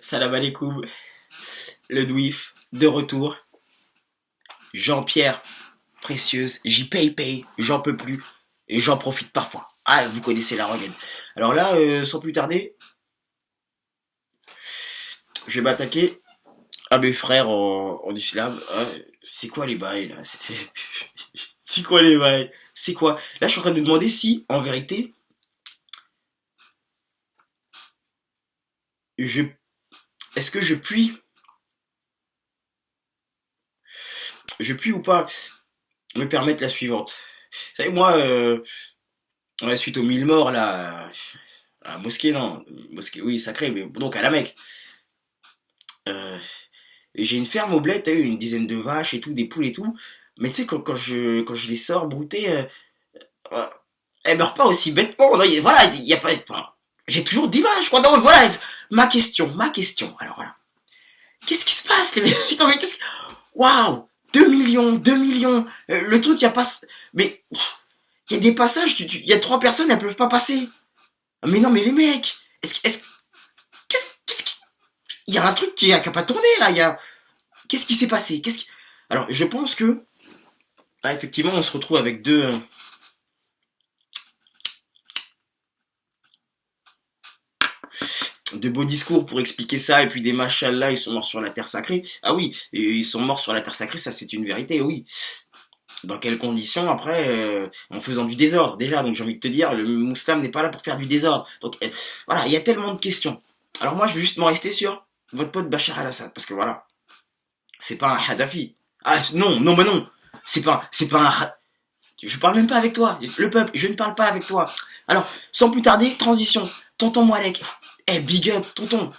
Salam alaikum, le Douif, de retour. Jean-Pierre, précieuse, j'y paye, j'en peux plus, et j'en profite parfois. Ah, vous connaissez la rengaine. Alors là, sans plus tarder, je vais m'attaquer à mes frères en islam. C'est quoi les bails là? C'est quoi les bails? C'est quoi? Là, je suis en train de me demander si, en vérité, je, est-ce que je puis ou pas me permettre la suivante. Vous savez, moi, ouais, suite aux 1000 morts, là, à la mosquée, non, mosquée, oui, sacrée, mais donc à la Mecque. Euh, j'ai une ferme au bled, t'as eu une dizaine de vaches et tout, des poules et tout. Mais tu sais, quand je les sors brouter, euh, elles meurent pas aussi bêtement. Non, voilà, il y a pas. Enfin, j'ai toujours dit vaches, quoi. Non, voilà, ma question. Alors voilà. Qu'est-ce qui se passe, les mecs? Non, mais qu'est-ce que. Waouh! 2 millions, 2 millions. Le truc, il y a pas. Mais il y a des passages, il y a trois personnes, elles peuvent pas passer. Mais non, mais les mecs, qu'est-ce qui, il y a un truc qui a pas tourné là. Qu'est-ce qui s'est passé? Alors, je pense que, ah, effectivement, on se retrouve avec de beaux discours pour expliquer ça, et puis des machallah, ils sont morts sur la terre sacrée. Ah oui, ils sont morts sur la terre sacrée, ça c'est une vérité, oui. Dans quelles conditions après, en faisant du désordre déjà, donc j'ai envie de te dire, le musulman n'est pas là pour faire du désordre. Donc voilà, il y a tellement de questions. Alors moi je vais juste m'en rester sur votre pote Bachar al-Assad, parce que voilà, c'est pas un Kadhafi. Ah non, non, mais non, c'est pas un. Je parle même pas avec toi, le peuple, je ne parle pas avec toi. Alors, sans plus tarder, transition. Tonton Moalek, eh big up, tonton.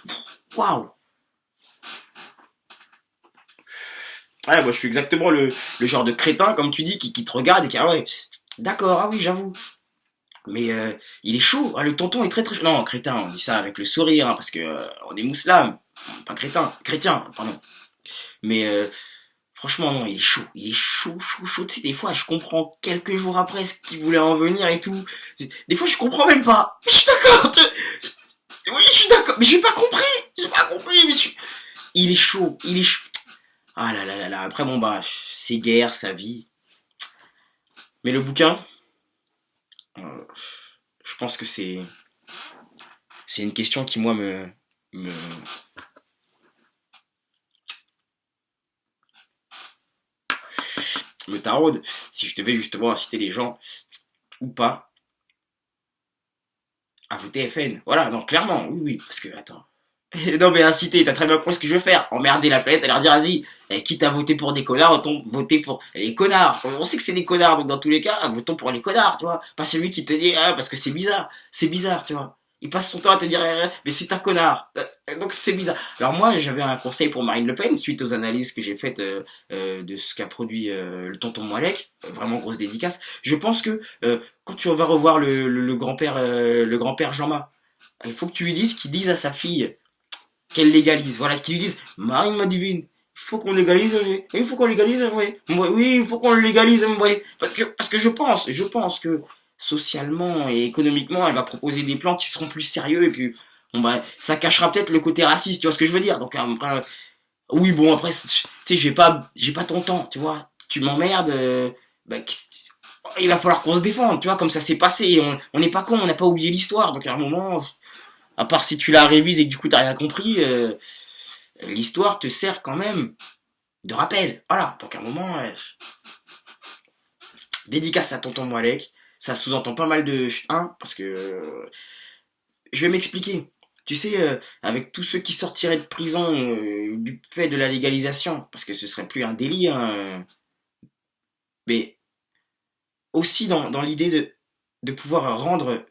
Waouh. Ouais, moi je suis exactement le genre de crétin, comme tu dis, qui te regarde et qui, ah ouais, d'accord, ah oui, j'avoue. Mais il est chaud, hein, le tonton est très très chaud. Non, crétin, on dit ça avec le sourire, hein, parce que on est musulman, pas crétin, chrétien, pardon. Mais franchement, non, il est chaud. Tu sais, des fois, je comprends quelques jours après ce qu'il voulait en venir et tout. Des fois, je comprends même pas. Mais je suis d'accord, oui, je suis d'accord, mais j'ai pas compris, il est chaud. Ah là là là là, après, bon, bah, c'est guerre, sa vie. Mais le bouquin, euh, je pense que c'est une question qui, moi, me, me taraude. Si je devais justement inciter les gens, ou pas, à voter FN. Voilà, non, clairement, oui, oui, parce que, attends. Non, mais inciter, t'as très bien compris ce que je veux faire. Emmerder la planète, et leur dire, vas-y, quitte à voter pour des connards, autant voter pour les connards. On sait que c'est des connards, donc dans tous les cas, votons pour les connards, tu vois. Pas celui qui te dit, ah, parce que c'est bizarre, tu vois. Il passe son temps à te dire, mais c'est un connard. Donc c'est bizarre. Alors moi, j'avais un conseil pour Marine Le Pen, suite aux analyses que j'ai faites de ce qu'a produit le tonton Moalek, vraiment grosse dédicace. Je pense que quand tu vas revoir le grand-père Jean-Ma, il faut que tu lui dises qu'il dise à sa fille qu'elle légalise. Voilà, qu'ils lui disent, Marine ma divine, il faut qu'on légalise, oui. Il faut qu'on légalise, oui. Oui, il faut qu'on le légalise, oui. Parce que je pense que socialement et économiquement, elle va proposer des plans qui seront plus sérieux, et puis, bon, bah, ça cachera peut-être le côté raciste, tu vois ce que je veux dire. Donc, après, oui, bon, après, tu sais, j'ai pas ton temps, tu vois. Tu m'emmerdes, bah, il va falloir qu'on se défende, tu vois, comme ça s'est passé. On n'est pas con, on n'a pas oublié l'histoire. Donc, à un moment, à part si tu la révises et que du coup t'as rien compris, l'histoire te sert quand même de rappel. Voilà, donc à un moment, dédicace à tonton Moalek, ça sous-entend pas mal de parce que je vais m'expliquer. Tu sais, avec tous ceux qui sortiraient de prison du fait de la légalisation, parce que ce serait plus un délit, hein, mais aussi dans l'idée de pouvoir rendre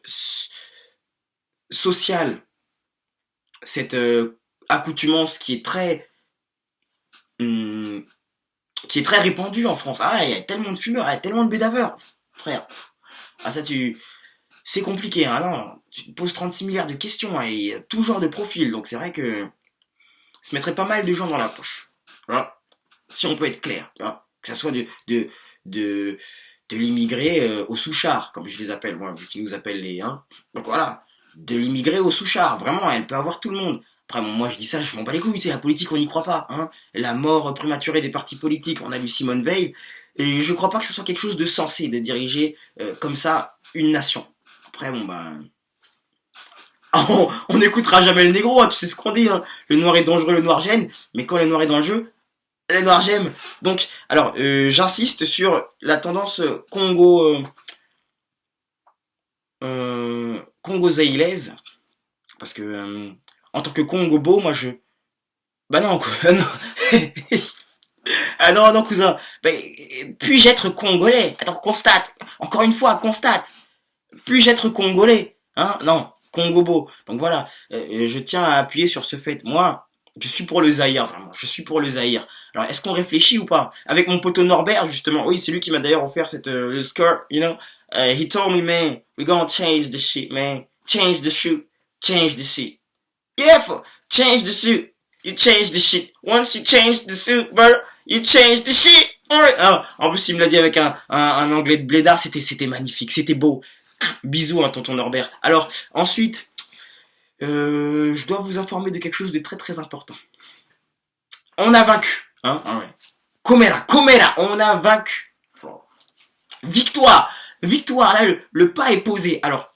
social cette accoutumance hum, qui est très répandue en France. Ah, il y a tellement de fumeurs, il y a tellement de bédaveurs, frère. Ah, ça, c'est compliqué, hein, non. Tu te poses 36 milliards de questions, hein, et il y a tout genre de profils, donc c'est vrai que ça se mettrait pas mal de gens dans la poche. Voilà. Si on peut être clair, hein. Que ça soit de, de l'immigré au souchard, comme je les appelle, moi, vu qu'ils nous appellent les. Hein. Donc voilà. De l'immigré au souchard, vraiment, elle peut avoir tout le monde. Après, bon, moi je dis ça, je m'en bats les couilles, tu sais, la politique on n'y croit pas, hein. La mort prématurée des partis politiques, on a lu Simone Veil, et je crois pas que ce soit quelque chose de sensé de diriger comme ça une nation. Après, bon bah... on n'écoutera jamais le négro, hein, tu sais ce qu'on dit, hein. Le noir est dangereux, le noir gêne, mais quand le noir est dans le jeu, le noir j'aime. Donc, alors, j'insiste sur la tendance Congo-zaïlaise, parce que en tant que Congo-beau, moi je... Bah non, quoi, non. Ah non, non, cousin. Bah, puis-je être congolais? Attends, constate. Encore une fois, constate. Puis-je être congolais? Hein? Non, Congo-beau. Donc voilà, je tiens à appuyer sur ce fait. Moi, je suis pour le Zaïre, vraiment. Je suis pour le Zaïre. Alors, est-ce qu'on réfléchit ou pas? Avec mon poteau Norbert, justement. Oui, c'est lui qui m'a d'ailleurs offert cette le skirt, you know. He told me, man, we gonna change the shit, man. Change the shoot. Change the shit. Yeah, change the suit. You change the shit. Once you change the suit, bro, you change the shit. Alright. Ah, en plus, il me l'a dit avec un anglais de blédard. C'était magnifique. C'était beau. Bisous, hein, tonton Norbert. Alors, ensuite, je dois vous informer de quelque chose de très très important. On a vaincu. Hein? Ah ouais. Comera, on a vaincu. Victoire. Victoire. Là, le pas est posé. Alors,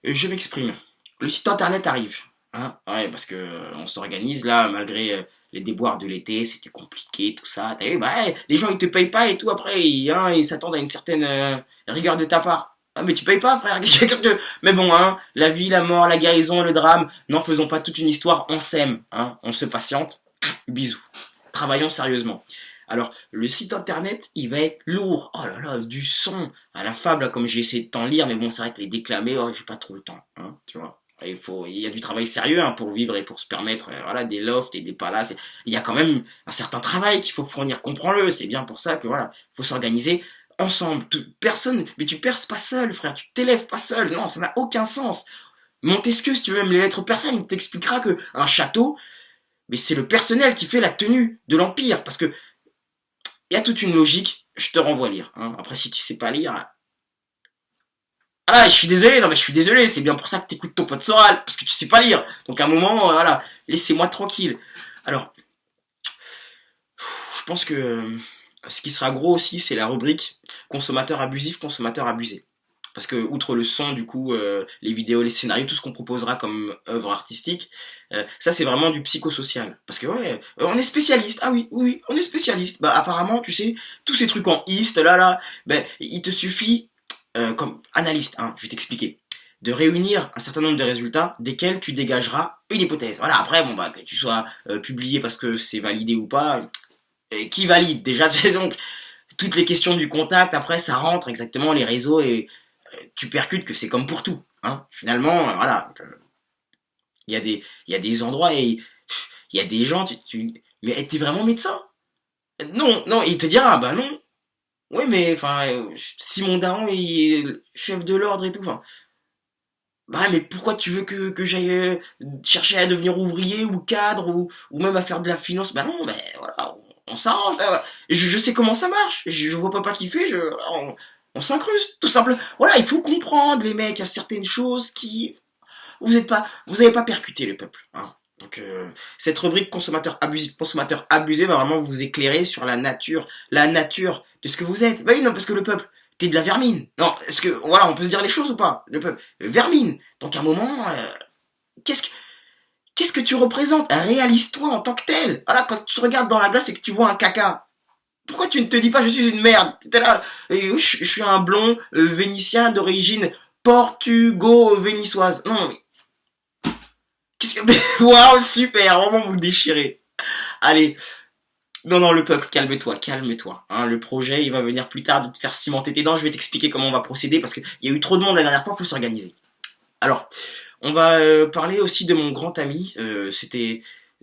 je m'exprime. Le site internet arrive. Hein, ouais, parce que on s'organise là, malgré les déboires de l'été, c'était compliqué, tout ça. T'as vu, bah, les gens ils te payent pas et tout, après ils s'attendent à une certaine rigueur de ta part. Ah, mais tu payes pas, frère. Mais bon, hein, la vie, la mort, la guérison, le drame, n'en faisons pas toute une histoire, on s'aime, hein, on se patiente. Bisous. Travaillons sérieusement. Alors, le site internet, il va être lourd. Oh là là, du son à la fable, comme j'ai essayé de t'en lire, mais bon, c'est vrai que les déclamer, oh, j'ai pas trop le temps, hein, tu vois. Il y a du travail sérieux hein, pour vivre et pour se permettre voilà, des lofts et des palaces. Il y a quand même un certain travail qu'il faut fournir, comprends-le. C'est bien pour ça que voilà, faut s'organiser ensemble. Personne, mais tu perces pas seul, frère. Tu t'élèves pas seul. Non, ça n'a aucun sens. Montesquieu, si tu veux même les lettres persanes, il t'expliquera que un château, mais c'est le personnel qui fait la tenue de l'empire, parce que il y a toute une logique. Je te renvoie lire. Hein. Après, si tu sais pas lire. Ah, je suis désolé, non mais je suis désolé, c'est bien pour ça que t'écoutes ton pote Soral, parce que tu sais pas lire. Donc à un moment, voilà, laissez-moi tranquille. Alors, je pense que ce qui sera gros aussi, c'est la rubrique consommateur abusif, consommateur abusé. Parce que, outre le son, du coup, les vidéos, les scénarios, tout ce qu'on proposera comme œuvre artistique, ça c'est vraiment du psychosocial. Parce que ouais, on est spécialiste. Ah oui, oui, oui, on est spécialiste. Bah apparemment, tu sais, tous ces trucs en east, là, ben, il te suffit comme analyste, hein, je vais t'expliquer, de réunir un certain nombre de résultats desquels tu dégageras une hypothèse. Voilà, après, bon, bah, que tu sois publié parce que c'est validé ou pas, qui valide déjà, donc, toutes les questions du contact, après, ça rentre exactement les réseaux et tu percutes que c'est comme pour tout, hein. Finalement, voilà, il y a des endroits et il y a des gens, mais t'es vraiment médecin? Non, non, il te dira, bah non. Ouais, mais enfin, Simon Daron, il est chef de l'ordre et tout. Enfin, bah, mais pourquoi tu veux que j'aille chercher à devenir ouvrier ou cadre ou même à faire de la finance? Bah non, mais voilà, on s'arrange. Je sais comment ça marche. Je vois papa kiffer, on s'incruste, tout simplement. Voilà, il faut comprendre, les mecs, il y a certaines choses qui... vous avez pas percuté le peuple. Hein. Donc cette rubrique consommateur abusif, consommateur abusé va vraiment vous éclairer sur la nature de ce que vous êtes. Bah oui, non, parce que le peuple, t'es de la vermine. Non, est-ce que, voilà, on peut se dire les choses ou pas? Le peuple, vermine. Donc à un moment, qu'est-ce que, qu'est-ce que tu représentes? Réalise-toi en tant que tel. Voilà, quand tu te regardes dans la glace et que tu vois un caca, pourquoi tu ne te dis pas je suis une merde? T'es là, je suis un blond vénitien d'origine portugo-véniçoise. Non, mais qu'est-ce que... Waouh, super, vraiment vous le déchirez. Allez, non, non, le peuple, calme-toi, calme-toi. Hein, le projet, il va venir plus tard de te faire cimenter tes dents. Je vais t'expliquer comment on va procéder parce qu'il y a eu trop de monde la dernière fois, il faut s'organiser. Alors, on va parler aussi de mon grand ami.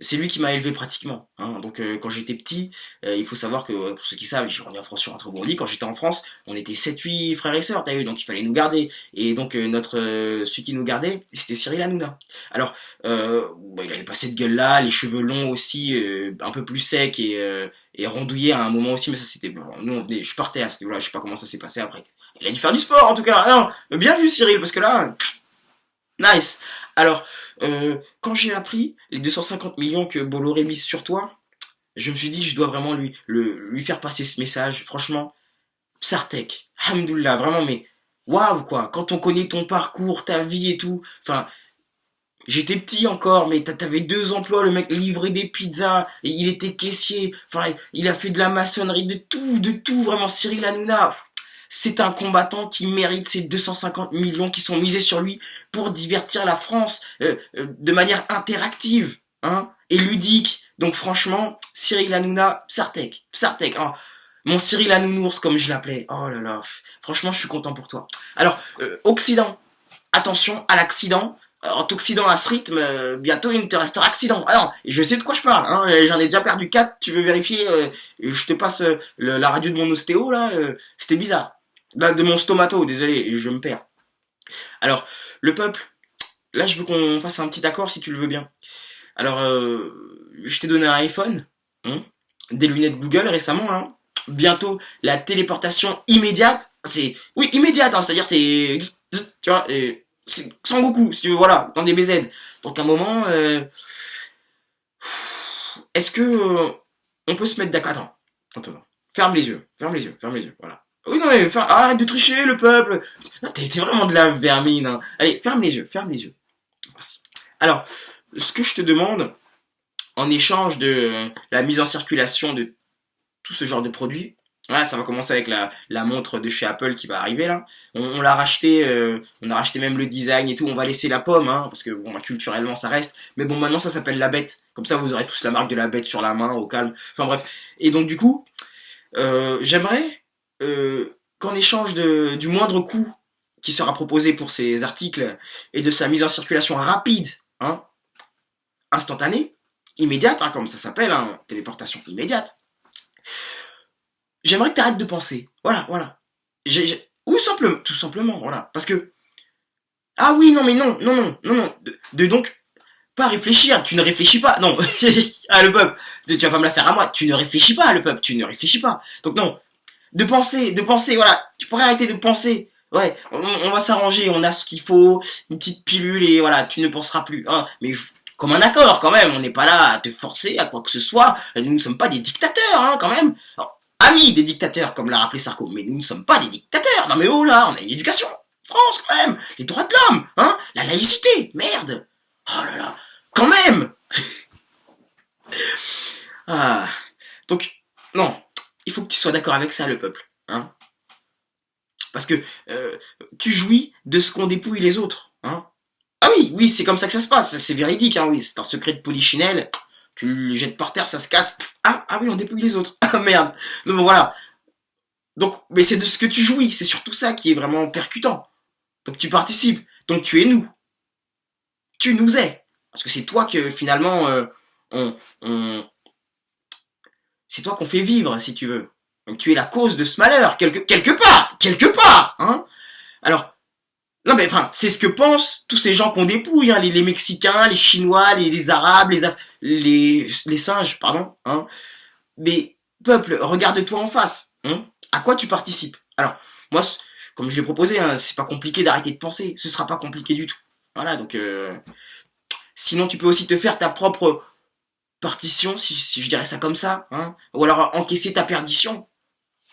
C'est lui qui m'a élevé pratiquement. Hein. Donc, quand j'étais petit, il faut savoir que, pour ceux qui savent, j'ai grandi en France sur un Bourdi. Quand j'étais en France, on était 7-8 frères et sœurs, t'as vu, donc il fallait nous garder. Et donc, celui qui nous gardait, c'était Cyril Hanouna. Alors, bon, il avait pas cette gueule-là, les cheveux longs aussi, un peu plus secs et rondouillés à un moment aussi, mais ça c'était... Bon, nous, je partais à ce niveau-là, je sais pas comment ça s'est passé après. Il a dû faire du sport, en tout cas. Non, bien vu, Cyril, parce que là... Nice. Alors, quand j'ai appris les 250 millions que Bolloré mise sur toi, je me suis dit, je dois vraiment lui faire passer ce message. Franchement, Psartek, Hamdoullah, vraiment, mais waouh, quoi. Quand on connaît ton parcours, ta vie et tout, enfin, j'étais petit encore, mais t'avais deux emplois, le mec livrait des pizzas, et il était caissier, enfin, il a fait de la maçonnerie, de tout, vraiment, Cyril Hanouna. C'est un combattant qui mérite ces 250 millions qui sont misés sur lui pour divertir la France de manière interactive, hein, et ludique. Donc franchement, Cyril Hanouna, Psartek, hein. Mon Cyril Hanounours, comme je l'appelais. Oh là là, franchement, je suis content pour toi. Alors, Occident, attention à l'accident. En t'Occident à ce rythme, bientôt il ne te restera accident. Ah non, je sais de quoi je parle, hein, j'en ai déjà perdu 4, tu veux vérifier, je te passe la radio de mon ostéo, là, c'était bizarre. De mon stomato, désolé, je me perds. Alors, le peuple, là je veux qu'on fasse un petit accord si tu le veux bien. Alors, je t'ai donné un iPhone, hein, des lunettes Google récemment, là. Bientôt, la téléportation immédiate, c'est... Oui, immédiate, hein, c'est-à-dire c'est... Tu vois, c'est Son Goku, si tu veux, voilà, dans des BZ. Donc à un moment, est-ce que on peut se mettre d'accord? Attends. Ferme les yeux, voilà. Oui, non, mais arrête de tricher, le peuple. T'es vraiment de la vermine, hein. Allez, ferme les yeux. Merci. Alors, ce que je te demande, en échange de la mise en circulation de tout ce genre de produits. Voilà, ça va commencer avec la montre de chez Apple qui va arriver là. On l'a racheté, on a racheté même le design et tout. On va laisser la pomme, hein, parce que bon, bah, culturellement ça reste. Mais bon, maintenant ça s'appelle la bête. Comme ça, vous aurez tous la marque de la bête sur la main, au calme. Enfin bref. Et donc du coup, j'aimerais qu'en échange du moindre coût qui sera proposé pour ces articles et de sa mise en circulation rapide, hein, instantanée, immédiate, hein, comme ça s'appelle, hein, téléportation immédiate. J'aimerais que tu arrêtes de penser. Voilà. Ou simplement, tout simplement, voilà. Parce que, ah oui, non, mais non. Donc, pas réfléchir, tu ne réfléchis pas, non. Ah, le peuple, tu vas pas me la faire à moi, tu ne réfléchis pas, le peuple, tu ne réfléchis pas. Donc non, de penser, voilà. Tu pourrais arrêter de penser. Ouais, on va s'arranger, on a ce qu'il faut, une petite pilule et voilà, tu ne penseras plus. Hein. Mais comme un accord quand même, on n'est pas là à te forcer à quoi que ce soit. Nous ne sommes pas des dictateurs, hein, quand même. Alors, amis des dictateurs, comme l'a rappelé Sarko, mais nous ne sommes pas des dictateurs. Non mais oh là, on a une éducation. France quand même, les droits de l'homme, hein, la laïcité, merde. Oh là là, quand même. Ah, donc non, il faut que tu sois d'accord avec ça, le peuple, hein. Parce que tu jouis de ce qu'ont dépouille les autres. Hein. Ah oui, c'est comme ça que ça se passe. C'est véridique, hein, oui. C'est un secret de polichinelle. Tu le jettes par terre, ça se casse. Ah oui, on dépouille les autres. Ah merde. Donc voilà. Donc, mais c'est de ce que tu jouis. C'est surtout ça qui est vraiment percutant. Donc tu participes. Donc tu es nous. Tu nous es. Parce que c'est toi que finalement, on, on- c'est toi qu'on fait vivre, si tu veux. Donc tu es la cause de ce malheur, quelque part, hein. Alors, non mais enfin, c'est ce que pensent tous ces gens qu'on dépouille, hein, les Mexicains, les Chinois, les Arabes, les singes, pardon, hein. Mais peuple, regarde-toi en face, hein. À quoi tu participes? Alors, moi, comme je l'ai proposé, hein, c'est pas compliqué d'arrêter de penser, ce sera pas compliqué du tout. Voilà, donc sinon tu peux aussi te faire ta propre partition, si je dirais ça comme ça, hein, ou alors encaisser ta perdition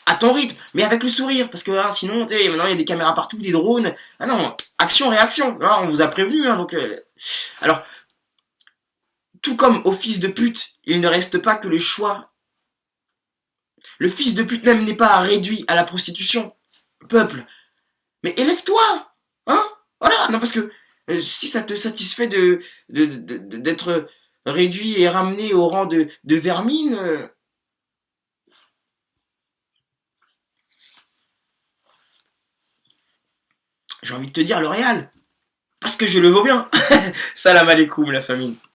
à ton rythme, mais avec le sourire, parce que hein, sinon, tu sais, maintenant il y a des caméras partout, des drones. Ah non, action, réaction, hein, on vous a prévenu, hein, donc. Alors, tout comme au fils de pute, il ne reste pas que le choix. Le fils de pute même n'est pas réduit à la prostitution. Peuple, mais élève-toi, hein, voilà, non parce que si ça te satisfait d'être réduit et ramené au rang de vermine. J'ai envie de te dire L'Oréal, parce que je le vaux bien. Salam alaikum la famille.